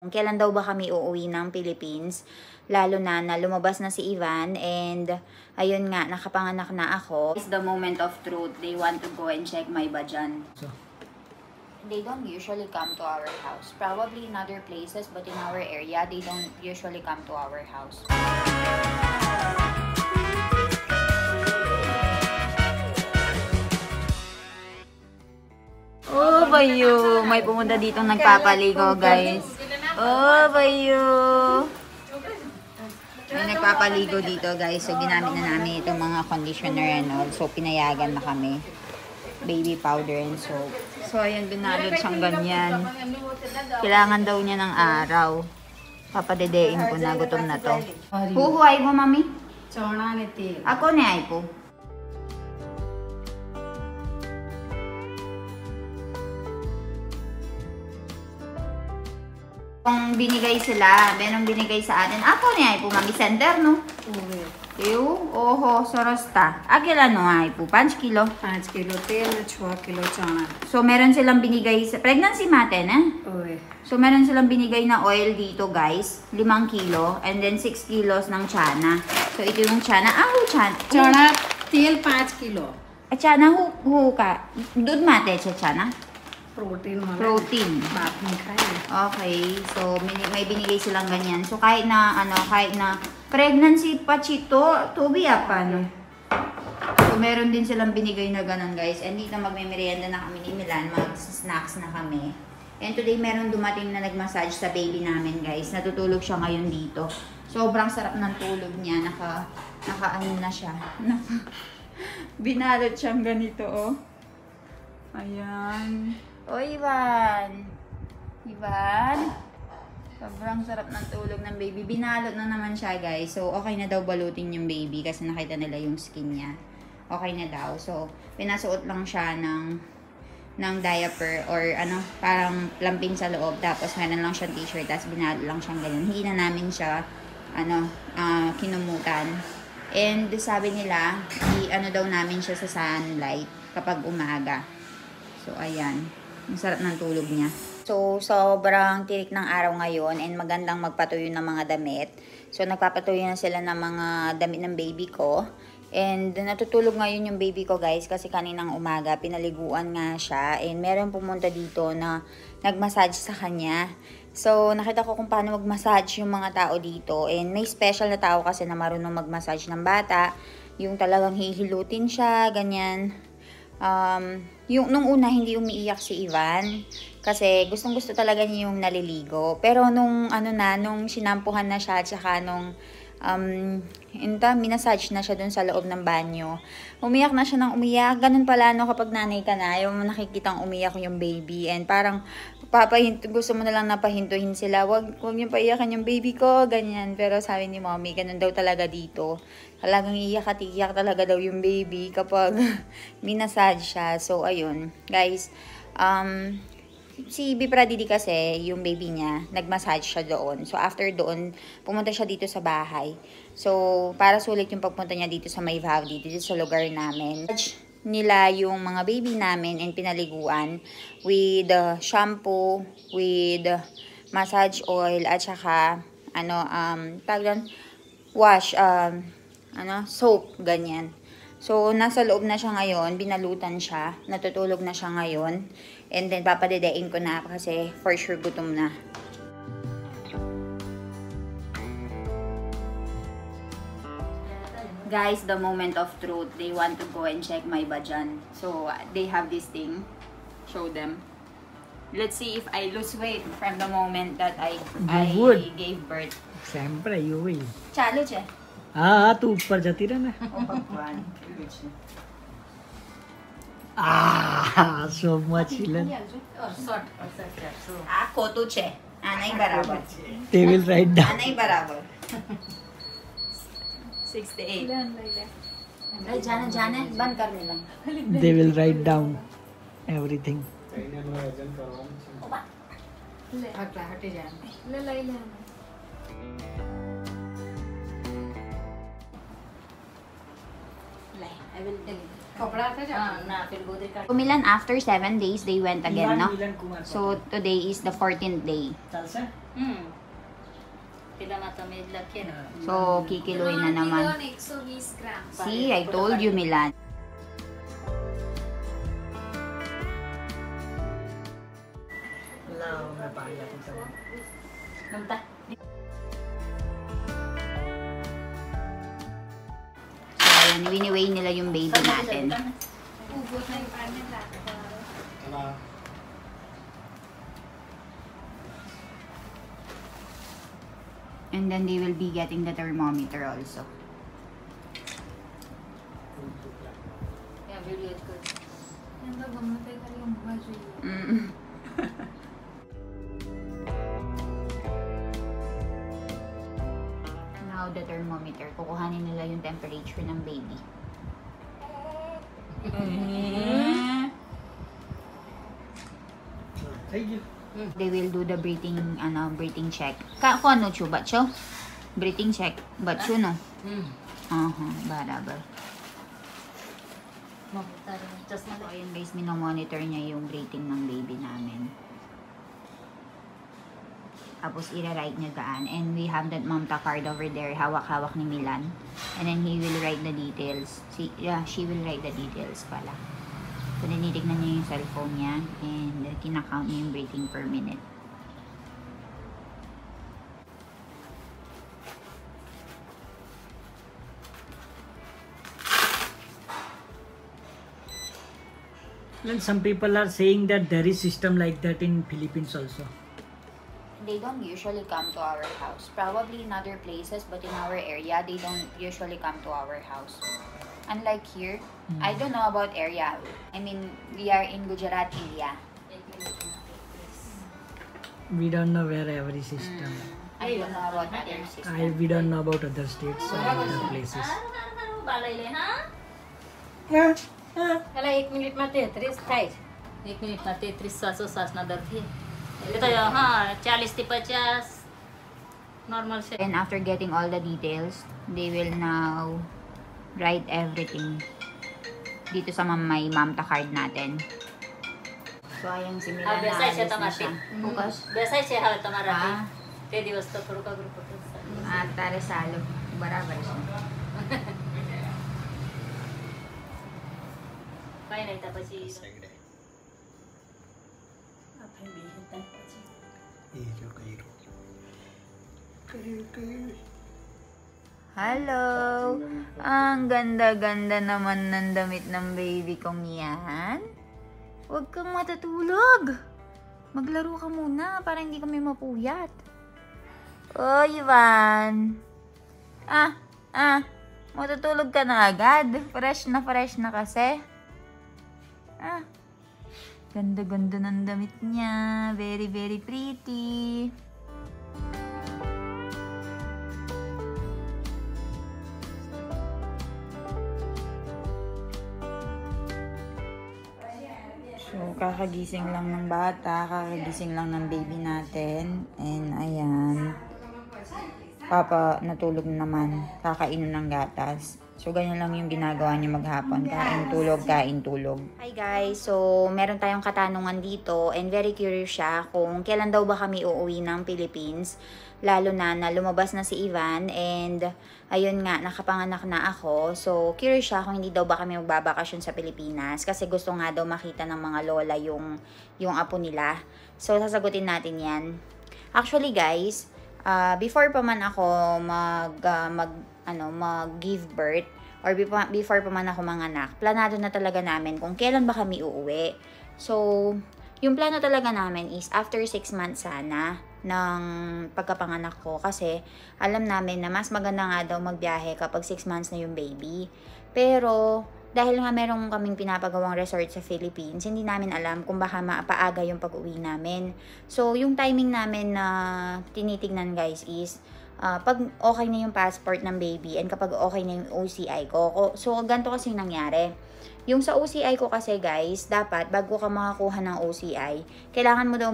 Kailan daw ba kami uuwi ng Philippines? Lalo na lumabas na si Ivan and ayun nga, nakapanganak na ako. It's the moment of truth. They want to go and check my bajan. They don't usually come to our house. Probably in other places, but in our area, they don't usually come to our house. Oh, bayo! May pumunta dito nagpapaligo, guys. Oh, bayo! May nagpapaligo dito, guys. So, ginamit na namin itong mga conditioner and all. So, pinayagan na kami. Baby powder and soap. So, ayan, binalot siyang ganyan. Kailangan daw niya ng araw. Papadedein ko na, gutom na to. Huhuay mo, mami? Ako ni ay po. Kung binigay sila, merong binigay sa atin. Ako ni ay po, mami, sender, no? Ew, oho, sorasta. Agila no ay po, 5 kilo. 5 kilo तेल, 6 kilo chana. So, meron silang binigay sa pregnancy natin, eh? ओए. So, meron silang binigay na oil dito, guys. 5 kilo. And then, 6 kilos ng chana. So, ito yung chana. Chana. चना तेल 5 kilo. Chana, hu ka. Dud mate, chana? Protein वाला. Protein. बाप में खाए. Okay. So, may binigay silang ganyan. So, kahit na, pregnancy pa chito, tubi apa, no? So, meron din silang binigay na ganun, guys. And dito magme-merienda na kami ni Milan. Mag-snacks na kami. And today, meron dumating na nag-massage sa baby namin, guys. Natutulog siya ngayon dito. Sobrang sarap ng tulog niya. Naka-ano na siya. Binalot siyang ganito, oh. Ayan. O, Ivan. Ivan. Sobrang sarap ng tulog ng baby. Binalot na naman siya, guys. So, okay na daw balutin yung baby kasi nakita nila yung skin niya. Okay na daw. So, pinasuot lang siya ng diaper or parang lampin sa loob. Tapos, meron lang siyang t-shirt. Tapos, binalot lang siyang ganyan. Hindi na namin siya, kinumutan. And, sabi nila, daw namin siya sa sunlight kapag umaga. So, ayan. Ang sarap ng tulog niya. So, sobrang tirik ng araw ngayon and magandang magpatuyo ng mga damit. So, nagpapatuyo na sila ng mga damit ng baby ko. And, natutulog ngayon yung baby ko, guys, kasi kaninang umaga, pinaliguan nga siya. And, meron pumunta dito na nagmassage sa kanya. So, nakita ko kung paano magmassage yung mga tao dito. And, may special na tao kasi na marunong magmassage ng bata. Yung talagang hihilutin siya, ganyan. Nung una, hindi umiiyak si Ivan. Kasi gustong-gusto talaga niya yung naliligo. Pero nung sinampuhan na siya, at saka nung minasage na siya dun sa loob ng banyo, umiyak na siya ng umiyak. Ganun pala, kapag nanay ka na, yung nakikitang umiyak yung baby. And parang, gusto mo na lang napahintuhin sila. Wag niyo paiyakan yung baby ko, ganyan. Pero sabi ni mommy, ganun daw talaga dito. Talagang iyak at iyak talaga daw yung baby kapag minasage siya. So, ayun. Guys, si Bipra Didi kasi, yung baby niya, nagmassage siya doon. So, after doon, pumunta siya dito sa bahay. So, para sulit yung pagpunta niya dito sa May Valley, dito sa lugar namin. Nila yung mga baby namin and pinaliguan with shampoo, with massage oil, at saka, wash, soap, ganyan. So, nasa loob na siya ngayon, binalutan siya, natutulog na siya ngayon. And then, papadedein ko na kasi for sure gutom na. Guys, the moment of truth. They want to go and check my bajan. So, they have this thing. Show them. Let's see if I lose weight from the moment that I gave birth. Siyempre, you will. Challenge eh. तू ऊपर जाती रहना. Oh, Bhagwan. So much Ilan. Kotu che. Anay barabar. They will write down. Anay barabar. 68. जाने बंद करने lang. They will write down everything. I will tell you. Milan, after 7 days, they went again, no? So, today is the 14th day. So, kikiluin na naman. See, I told you, Milan. So, ayan, winiweigh nila yung baby natin. And then they will be getting the thermometer also. Mm. Now the thermometer, kukuhanin nila yung temperature ng baby. They will do the breathing check. Kung ano chu ba chu? Breathing check. Ba chu no? Barabar. So, ayun guys, minomonitor niya yung breathing ng baby namin. Tapos, ira-write niya gaan. And we have that Mamta card over there. Hawak-hawak ni Milan. And then, he will write the details. She will write the details pala. So, tinitignan niya yung cellphone niya. And, kinakount niya yung breathing per minute. And some people are saying that there is system like that in Philippines also. They don't usually come to our house. Probably in other places, but in our area, they don't usually come to our house. Unlike here, I don't know about area. I mean, we are in Gujarat, India. We don't know where every system. I don't know about other systems. We don't know about other states or other places. એટલે 1 મિનિટમાં 33 થાય છે. 1 મિનિટમાં 33 શ્વાસોશ્વાસના દર થઈ. એટલે તો હા 40 થી 50 નોર્મલ છે. And after getting all the details, they will now write everything dito sa may Mamta card natin. So, ayun si Milan na બેસાય છે alis na તમારે. siya. Bukas. બેસાય છે હવે તમારા Ah. તે દિવસ તો થોડુંક અઘરું પડતું. Tara salo. Barabar siya. કઈ નહીં તો પછી Hello! Ang ganda-ganda naman ng damit ng baby kong yan. Huwag kang matutulog. Maglaro ka muna para hindi kami mapuyat. Oh, Ivan. Matutulog ka na agad. Fresh na kasi. Ganda-ganda ng damit niya. Very, very pretty. So, kakagising lang ng bata, kakagising lang ng baby natin. And, ayan. Papa, natulog na naman. Kakainom ng gatas. So, ganyan lang yung ginagawa niya maghapon. Kain, tulog. Hi guys! So, meron tayong katanungan dito. And very curious siya kung kailan daw ba kami uuwi ng Philippines. Lalo na lumabas na si Ivan. And, ayun nga, nakapanganak na ako. So, curious siya kung hindi daw ba kami magbabakasyon sa Pilipinas. Kasi gusto nga daw makita ng mga lola yung apo nila. So, sasagutin natin yan. Actually guys, before pa man ako mag-give birth or before pa man ako manganak, planado na talaga namin kung kailan ba kami uuwi. So, yung plano talaga namin is after 6 months sana ng pagkapanganak ko kasi alam namin na mas maganda nga daw magbiyahe kapag 6 months na yung baby. Pero, dahil nga merong kaming pinapagawang resort sa Philippines, hindi namin alam kung baka mapaaga yung pag-uwi namin. So, yung timing namin na tinitignan guys is pag okay na yung passport ng baby and kapag okay na yung OCI ko. So, ganito kasi nangyari. Yung sa OCI ko kasi guys, dapat bago ka makakuha ng OCI, kailangan mo daw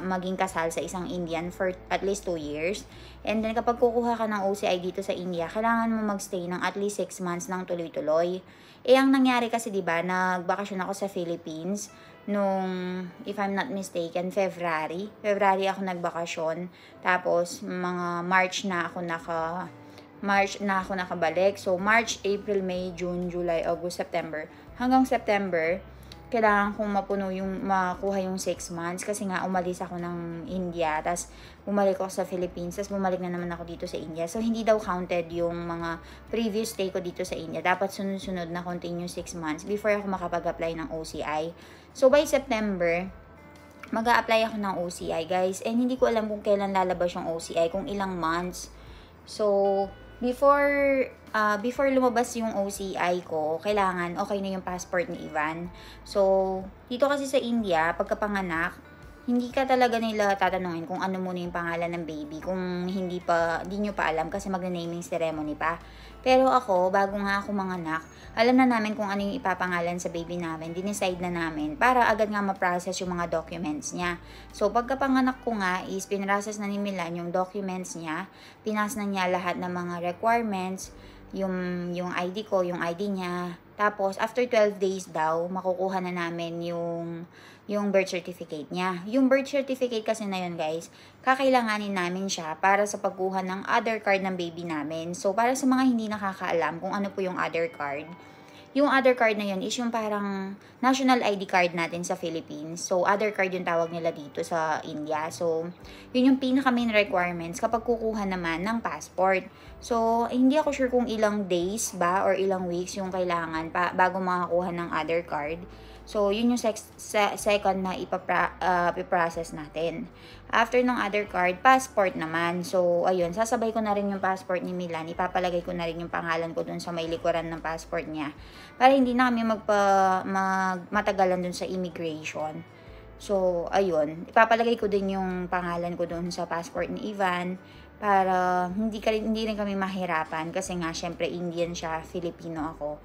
maging kasal sa isang Indian for at least 2 years. And then kapag kukuha ka ng OCI dito sa India, kailangan mo magstay ng at least 6 months ng tuloy-tuloy. Ang nangyari kasi 'di ba, nagbakasyon ako sa Philippines nung, if I'm not mistaken, February. February ako nagbakasyon. Tapos, mga March na ako nakabalik. So, March, April, May, June, July, August, September. Hanggang September, kailangan kong makuha yung 6 months kasi nga umalis ako ng India, tapos bumalik ako sa Philippines, tapos bumalik na naman ako dito sa India. So, hindi daw counted yung mga previous stay ko dito sa India. Dapat sunod-sunod na continuous 6 months before ako makapag-apply ng OCI. So, by September, mag-a-apply ako ng OCI, guys. And hindi ko alam kung kailan lalabas yung OCI, kung ilang months. So, before lumabas yung OCI ko, kailangan okay na yung passport ni Ivan. So, dito kasi sa India, pagkapanganak, hindi ka talaga nila tatanungin kung ano muna yung pangalan ng baby, kung hindi nyo pa alam kasi magna-naming ceremony pa. Pero ako, bago nga ako manganak, alam na namin kung ano yung ipapangalan sa baby namin, dinicide na namin para agad nga ma-process yung mga documents niya. So, pagkapanganak ko nga is pinrocess na ni Milan yung documents niya, pinas na niya lahat ng mga requirements, yung ID ko, yung ID niya. Tapos, after 12 days daw, makukuha na namin yung birth certificate niya. Yung birth certificate kasi na yun, guys, kakailanganin namin siya para sa pagkuha ng other card ng baby namin. So, para sa mga hindi nakakaalam kung ano po yung other card, yung other card na yun is yung parang national ID card natin sa Philippines. So, other card yung tawag nila dito sa India. So, yun yung pinaka main requirements kapag kukuha naman ng passport. So, hindi ako sure kung ilang days ba or ilang weeks yung kailangan bago makakuha ng other card. So, yun yung second na ipaprocess natin. After ng other card, passport naman. So, ayun, sasabay ko na rin yung passport ni Milan. Ipapalagay ko na rin yung pangalan ko dun sa may likuran ng passport niya. Para hindi na kami matagalan dun sa immigration. So, ayun. Ipapalagay ko din yung pangalan ko dun sa passport ni Ivan. Para hindi rin kami mahirapan. Kasi nga, syempre, Indian siya, Filipino ako.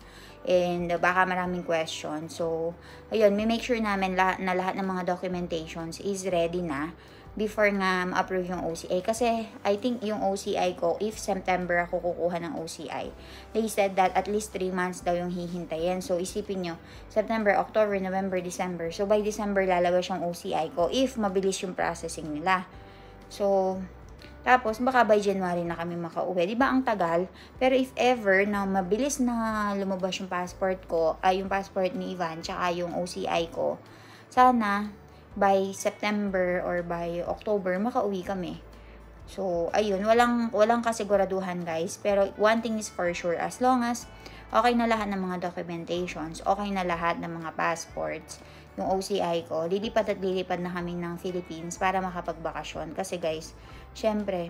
And baka maraming questions. So, ayun, may make sure namin na lahat ng mga documentations is ready na before nga ma-approve yung OCI. Kasi, I think yung OCI ko, if September ako kukuha ng OCI, they said that at least 3 months daw yung hihintayin. So, isipin nyo, September, October, November, December. So, by December lalabas yung OCI ko if mabilis yung processing nila. So, tapos, baka by January na kami makauwi. Diba ang tagal? Pero if ever na mabilis na lumabas yung passport ko, yung passport ni Ivan, tsaka yung OCI ko, sana by September or by October, makauwi kami. So, ayun. Walang kasiguraduhan, guys. Pero one thing is for sure, as long as okay na lahat ng mga documentations, okay na lahat ng mga passports, yung OCI ko, lilipad na kami ng Philippines para makapagbakasyon. Kasi guys, syempre,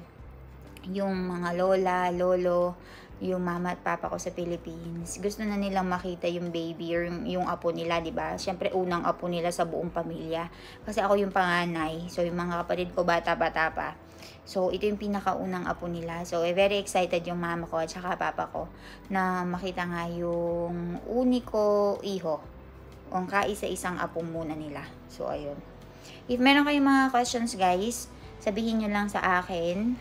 yung mga lola, lolo, yung mama at papa ko sa Philippines, gusto na nilang makita yung baby or yung apo nila, diba? Syempre, unang apo nila sa buong pamilya. Kasi ako yung panganay. So, yung mga kapatid ko, bata-bata pa. So, ito yung pinakaunang apo nila. So, very excited yung mama ko at saka papa ko na makita nga yung uniko iho. Ang kaisa-isang apo muna nila. So, ayun. If meron kayong mga questions, guys, sabihin nyo lang sa akin.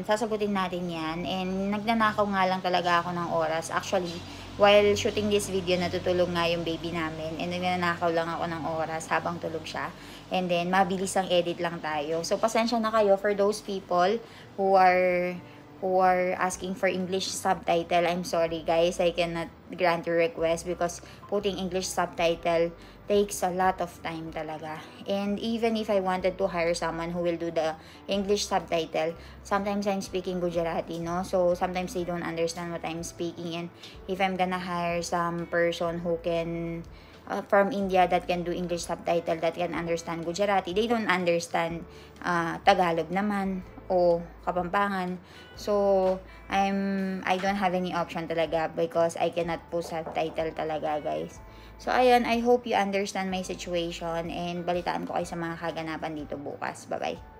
Sasagutin natin yan. And nagnanakaw nga lang talaga ako ng oras. Actually, while shooting this video, natutulog nga yung baby namin. And nagnanakaw lang ako ng oras habang tulog siya. And then, mabilis ang edit lang tayo. So, pasensya na kayo for those people who are asking for English subtitle. I'm sorry, guys. I cannot grant your request because putting English subtitle takes a lot of time talaga. And even if I wanted to hire someone who will do the English subtitle, sometimes I'm speaking Gujarati, no? So, sometimes they don't understand what I'm speaking. And if I'm gonna hire some person who can from India that can do English subtitle, that can understand Gujarati, they don't understand Tagalog naman o Kapampangan. So, I don't have any option talaga because I cannot put subtitle talaga, guys. So, ayun, I hope you understand my situation and balitaan ko kayo sa mga kaganapan dito bukas. Bye-bye.